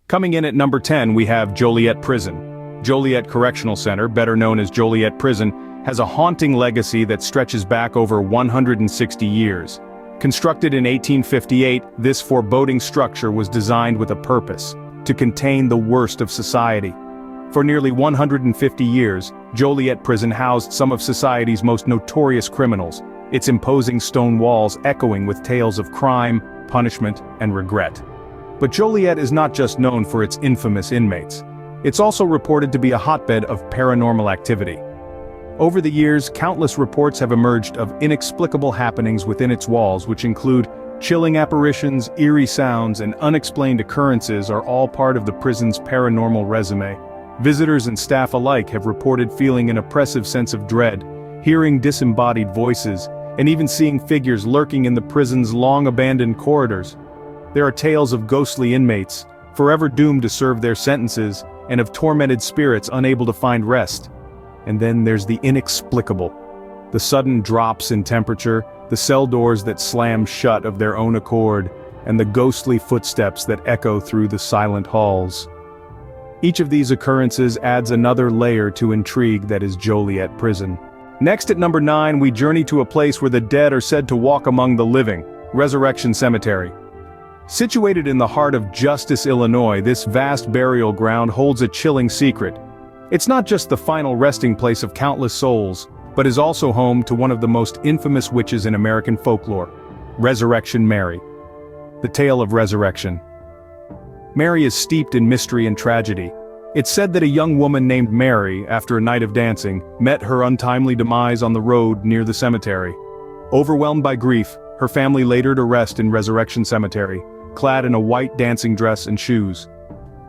Coming in at number 10 we have Joliet Prison. Joliet Correctional Center, better known as Joliet Prison, has a haunting legacy that stretches back over 160 years. Constructed in 1858, this foreboding structure was designed with a purpose: to contain the worst of society. For nearly 150 years, Joliet Prison housed some of society's most notorious criminals, its imposing stone walls echoing with tales of crime, punishment, and regret. But Joliet is not just known for its infamous inmates. It's also reported to be a hotbed of paranormal activity. Over the years, countless reports have emerged of inexplicable happenings within its walls, which include chilling apparitions, eerie sounds, and unexplained occurrences are all part of the prison's paranormal resume. Visitors and staff alike have reported feeling an oppressive sense of dread, hearing disembodied voices, and even seeing figures lurking in the prison's long-abandoned corridors. There are tales of ghostly inmates, forever doomed to serve their sentences, and of tormented spirits unable to find rest. And then there's the inexplicable. The sudden drops in temperature, the cell doors that slam shut of their own accord, and the ghostly footsteps that echo through the silent halls. Each of these occurrences adds another layer to intrigue that is Joliet Prison. Next at number 9 we journey to a place where the dead are said to walk among the living, Resurrection Cemetery. Situated in the heart of Justice, Illinois, this vast burial ground holds a chilling secret. It's not just the final resting place of countless souls, but is also home to one of the most infamous witches in American folklore, Resurrection Mary. The tale of resurrection. Mary is steeped in mystery and tragedy. It's said that a young woman named Mary, after a night of dancing, met her untimely demise on the road near the cemetery. Overwhelmed by grief, her family laid her to rest in Resurrection Cemetery, clad in a white dancing dress and shoes.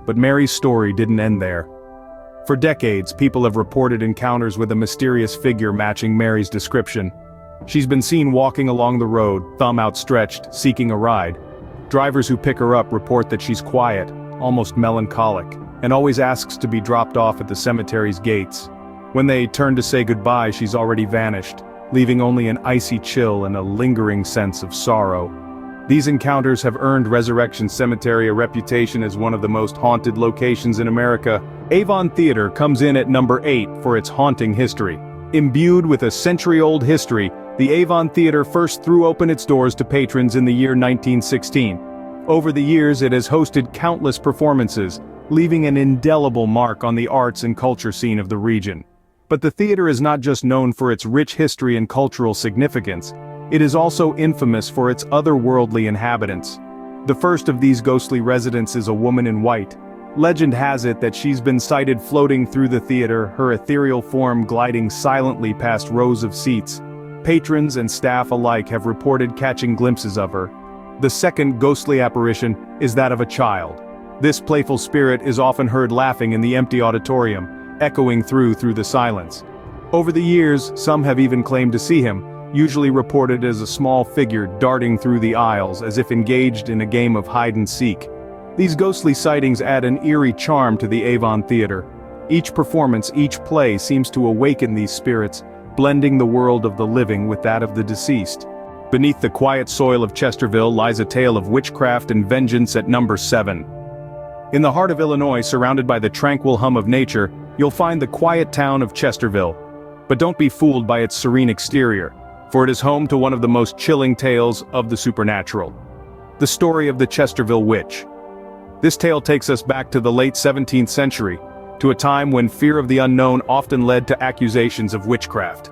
But Mary's story didn't end there. For decades, people have reported encounters with a mysterious figure matching Mary's description. She's been seen walking along the road, thumb outstretched, seeking a ride. Drivers who pick her up report that she's quiet, almost melancholic, and always asks to be dropped off at the cemetery's gates. When they turn to say goodbye, she's already vanished, leaving only an icy chill and a lingering sense of sorrow. These encounters have earned Resurrection Cemetery a reputation as one of the most haunted locations in America. Avon Theatre comes in at number 8 for its haunting history. Imbued with a century-old history, the Avon Theatre first threw open its doors to patrons in the year 1916. Over the years it has hosted countless performances, leaving an indelible mark on the arts and culture scene of the region. But the theater is not just known for its rich history and cultural significance. It is also infamous for its otherworldly inhabitants. The first of these ghostly residents is a woman in white. Legend has it that she's been sighted floating through the theater, her ethereal form gliding silently past rows of seats. Patrons and staff alike have reported catching glimpses of her. The second ghostly apparition is that of a child. This playful spirit is often heard laughing in the empty auditorium, echoing through the silence. Over the years, some have even claimed to see him, usually reported as a small figure darting through the aisles as if engaged in a game of hide-and-seek. These ghostly sightings add an eerie charm to the Avon Theatre. Each performance, each play seems to awaken these spirits, blending the world of the living with that of the deceased. Beneath the quiet soil of Chesterville lies a tale of witchcraft and vengeance at number 7. In the heart of Illinois, surrounded by the tranquil hum of nature, you'll find the quiet town of Chesterville. But don't be fooled by its serene exterior, for it is home to one of the most chilling tales of the supernatural. The story of the Chesterville Witch. This tale takes us back to the late 17th century, to a time when fear of the unknown often led to accusations of witchcraft.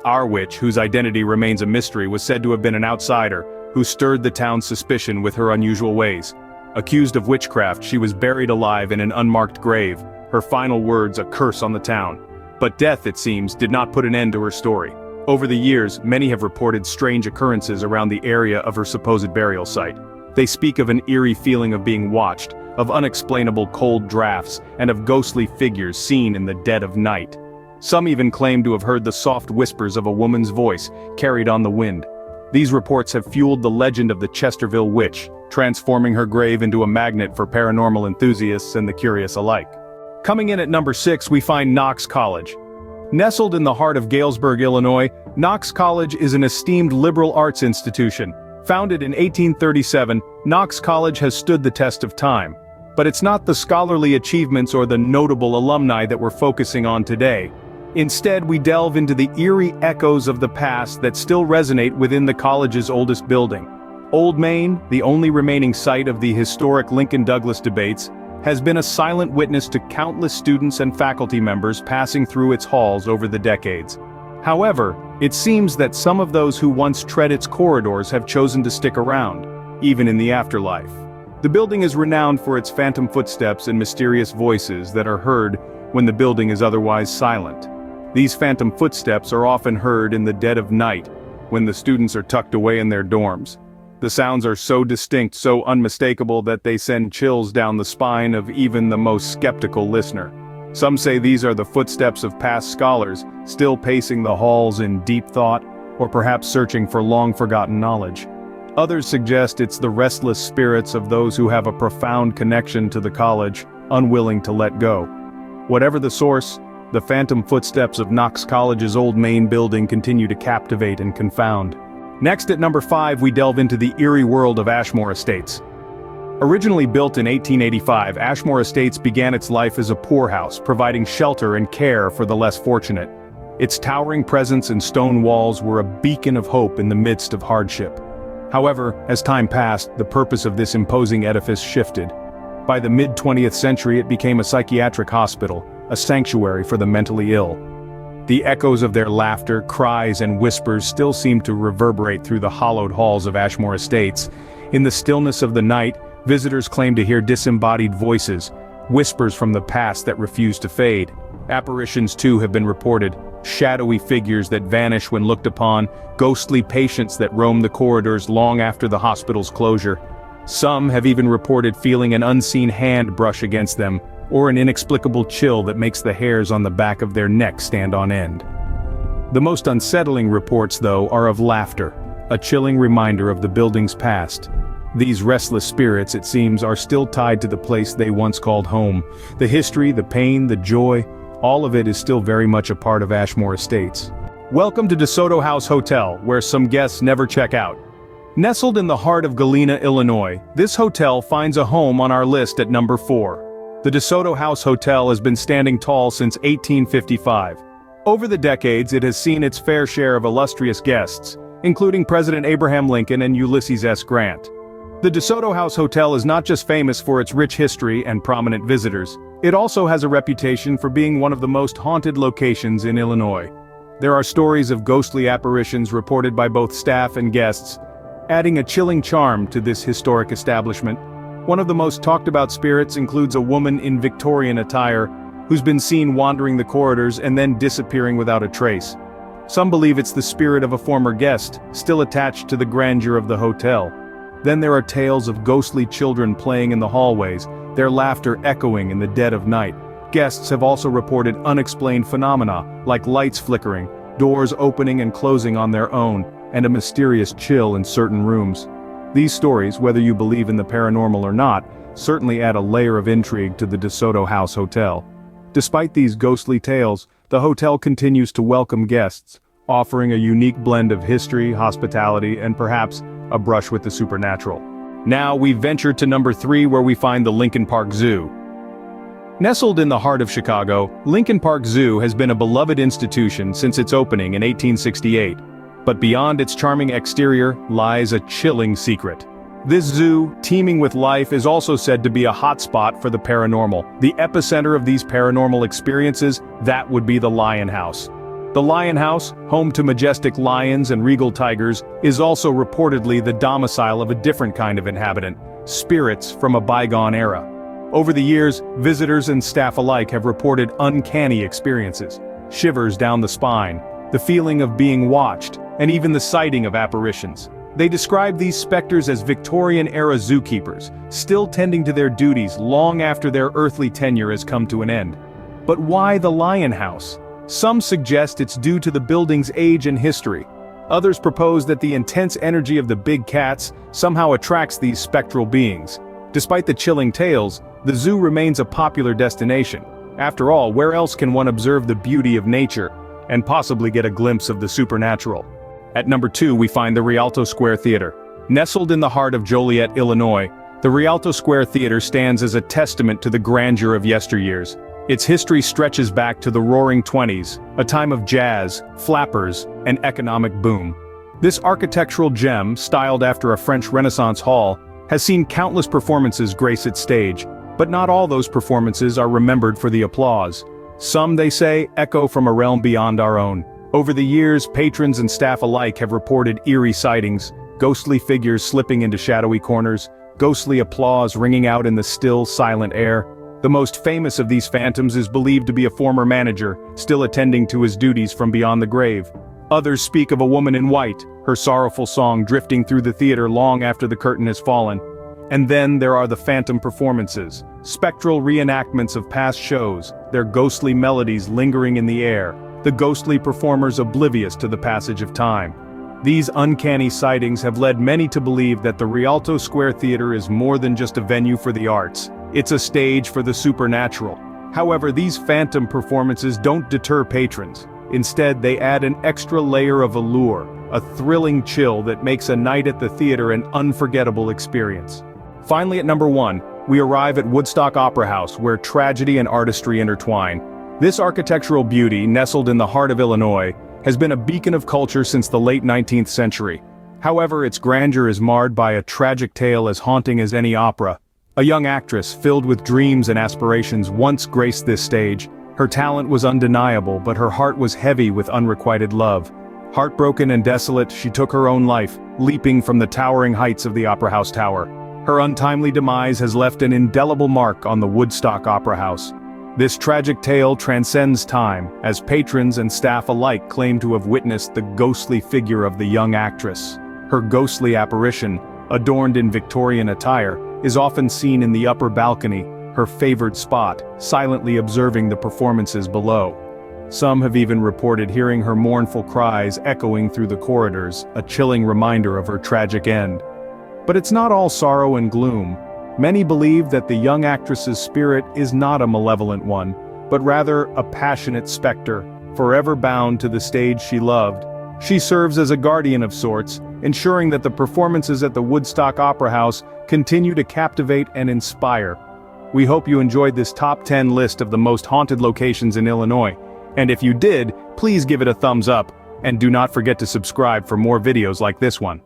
Our witch, whose identity remains a mystery, was said to have been an outsider, who stirred the town's suspicion with her unusual ways. Accused of witchcraft, she was buried alive in an unmarked grave, her final words a curse on the town. But death, it seems, did not put an end to her story. Over the years, many have reported strange occurrences around the area of her supposed burial site. They speak of an eerie feeling of being watched, of unexplainable cold drafts, and of ghostly figures seen in the dead of night. Some even claim to have heard the soft whispers of a woman's voice, carried on the wind. These reports have fueled the legend of the Chesterville Witch, transforming her grave into a magnet for paranormal enthusiasts and the curious alike. Coming in at number 6 we find Knox College. Nestled in the heart of Galesburg, Illinois, Knox College is an esteemed liberal arts institution. Founded in 1837, Knox College has stood the test of time. But it's not the scholarly achievements or the notable alumni that we're focusing on today. Instead, we delve into the eerie echoes of the past that still resonate within the college's oldest building. Old Main, the only remaining site of the historic Lincoln-Douglas debates, has been a silent witness to countless students and faculty members passing through its halls over the decades. However, it seems that some of those who once tread its corridors have chosen to stick around, even in the afterlife. The building is renowned for its phantom footsteps and mysterious voices that are heard when the building is otherwise silent. These phantom footsteps are often heard in the dead of night, when the students are tucked away in their dorms. The sounds are so distinct, so unmistakable that they send chills down the spine of even the most skeptical listener. Some say these are the footsteps of past scholars, still pacing the halls in deep thought, or perhaps searching for long-forgotten knowledge. Others suggest it's the restless spirits of those who have a profound connection to the college, unwilling to let go. Whatever the source, the phantom footsteps of Knox College's old main building continue to captivate and confound. Next at number 5 we delve into the eerie world of Ashmore Estates. Originally built in 1885, Ashmore Estates began its life as a poorhouse, providing shelter and care for the less fortunate. Its towering presence and stone walls were a beacon of hope in the midst of hardship. However, as time passed, the purpose of this imposing edifice shifted. By the mid-20th century it became a psychiatric hospital, a sanctuary for the mentally ill. The echoes of their laughter, cries, and whispers still seem to reverberate through the hollowed halls of Ashmore Estates. In the stillness of the night, visitors claim to hear disembodied voices, whispers from the past that refuse to fade. Apparitions too have been reported, shadowy figures that vanish when looked upon, ghostly patients that roam the corridors long after the hospital's closure. Some have even reported feeling an unseen hand brush against them, or an inexplicable chill that makes the hairs on the back of their neck stand on end. The most unsettling reports, though, are of laughter, a chilling reminder of the building's past. These restless spirits, it seems, are still tied to the place they once called home. The history, the pain, the joy, all of it is still very much a part of Ashmore Estates. Welcome to DeSoto House Hotel, where some guests never check out. Nestled in the heart of Galena, Illinois, this hotel finds a home on our list at number 4. The DeSoto House Hotel has been standing tall since 1855. Over the decades, it has seen its fair share of illustrious guests, including President Abraham Lincoln and Ulysses S. Grant. The DeSoto House Hotel is not just famous for its rich history and prominent visitors, it also has a reputation for being one of the most haunted locations in Illinois. There are stories of ghostly apparitions reported by both staff and guests, adding a chilling charm to this historic establishment. One of the most talked about spirits includes a woman in Victorian attire who's been seen wandering the corridors and then disappearing without a trace. Some believe it's the spirit of a former guest, still attached to the grandeur of the hotel. Then there are tales of ghostly children playing in the hallways, their laughter echoing in the dead of night. Guests have also reported unexplained phenomena, like lights flickering, doors opening and closing on their own, and a mysterious chill in certain rooms. These stories, whether you believe in the paranormal or not, certainly add a layer of intrigue to the DeSoto House Hotel. Despite these ghostly tales, the hotel continues to welcome guests, offering a unique blend of history, hospitality, and perhaps a brush with the supernatural. Now we venture to number 3, where we find the Lincoln Park Zoo. Nestled in the heart of Chicago, Lincoln Park Zoo has been a beloved institution since its opening in 1868. But beyond its charming exterior lies a chilling secret. This zoo, teeming with life, is also said to be a hotspot for the paranormal. The epicenter of these paranormal experiences, that would be the Lion House. The Lion House, home to majestic lions and regal tigers, is also reportedly the domicile of a different kind of inhabitant, spirits from a bygone era. Over the years, visitors and staff alike have reported uncanny experiences, shivers down the spine, the feeling of being watched, and even the sighting of apparitions. They describe these specters as Victorian-era zookeepers, still tending to their duties long after their earthly tenure has come to an end. But why the Lion House? Some suggest it's due to the building's age and history. Others propose that the intense energy of the big cats somehow attracts these spectral beings. Despite the chilling tales, the zoo remains a popular destination. After all, where else can one observe the beauty of nature and possibly get a glimpse of the supernatural? At number 2 we find the Rialto Square Theatre. Nestled in the heart of Joliet, Illinois, The Rialto Square Theatre stands as a testament to the grandeur of yesteryears. Its history stretches back to the Roaring '20s, a time of jazz, flappers, and economic boom. This architectural gem, styled after a French Renaissance hall, has seen countless performances grace its stage, but not all those performances are remembered for the applause. Some, they say, echo from a realm beyond our own. Over the years, patrons and staff alike have reported eerie sightings, ghostly figures slipping into shadowy corners, ghostly applause ringing out in the still, silent air. The most famous of these phantoms is believed to be a former manager, still attending to his duties from beyond the grave. Others speak of a woman in white, her sorrowful song drifting through the theater long after the curtain has fallen. And then there are the phantom performances, spectral reenactments of past shows, their ghostly melodies lingering in the air, the ghostly performers oblivious to the passage of time. These uncanny sightings have led many to believe that the Rialto Square Theatre is more than just a venue for the arts, it's a stage for the supernatural. However, these phantom performances don't deter patrons. Instead, they add an extra layer of allure, a thrilling chill that makes a night at the theater an unforgettable experience. Finally, at number 1, we arrive at Woodstock Opera House, where tragedy and artistry intertwine. This architectural beauty, nestled in the heart of Illinois, has been a beacon of culture since the late 19th century. However, its grandeur is marred by a tragic tale as haunting as any opera. A young actress, filled with dreams and aspirations, once graced this stage. Her talent was undeniable, but her heart was heavy with unrequited love. Heartbroken and desolate, she took her own life, leaping from the towering heights of the Opera House Tower. Her untimely demise has left an indelible mark on the Woodstock Opera House. This tragic tale transcends time, as patrons and staff alike claim to have witnessed the ghostly figure of the young actress. Her ghostly apparition, adorned in Victorian attire, is often seen in the upper balcony, her favored spot, silently observing the performances below. Some have even reported hearing her mournful cries echoing through the corridors, a chilling reminder of her tragic end. But it's not all sorrow and gloom. Many believe that the young actress's spirit is not a malevolent one, but rather a passionate specter, forever bound to the stage she loved. She serves as a guardian of sorts, ensuring that the performances at the Woodstock Opera House continue to captivate and inspire. We hope you enjoyed this top 10 list of the most haunted locations in Illinois. And if you did, please give it a thumbs up, and do not forget to subscribe for more videos like this one.